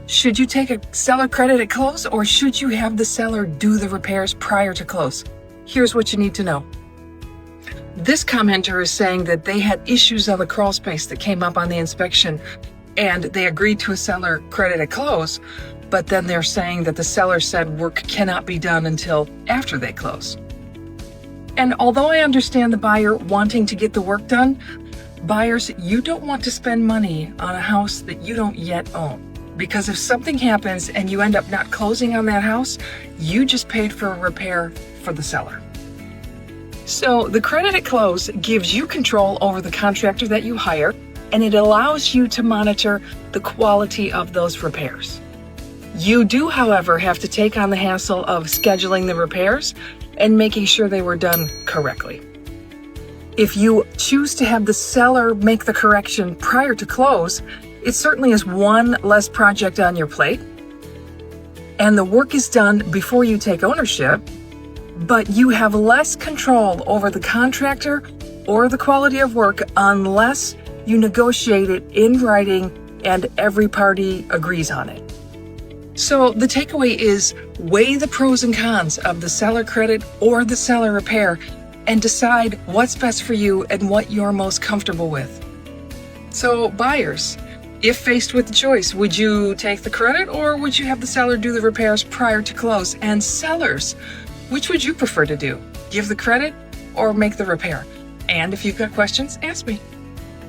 Should you take a seller credit at close, or should you have the seller do the repairs prior to close? Here's what you need to know. This commenter is saying that they had issues on the crawl space that came up on the inspection, and they agreed to a seller credit at close, but then they're saying that the seller said work cannot be done until after they close. And although I understand the buyer wanting to get the work done, buyers, you don't want to spend money on a house that you don't yet own. Because if something happens and you end up not closing on that house, you just paid for a repair for the seller. So the credit at close gives you control over the contractor that you hire, and it allows you to monitor the quality of those repairs. You do, however, have to take on the hassle of scheduling the repairs and making sure they were done correctly. If you choose to have the seller make the correction prior to close, it certainly is one less project on your plate, and the work is done before you take ownership, but you have less control over the contractor or the quality of work unless you negotiate it in writing and every party agrees on it. So the takeaway is weigh the pros and cons of the seller credit or the seller repair and decide what's best for you and what you're most comfortable with. So buyers, if faced with the choice, would you take the credit or would you have the seller do the repairs prior to close? And sellers, which would you prefer to do? Give the credit or make the repair? And if you've got questions, ask me.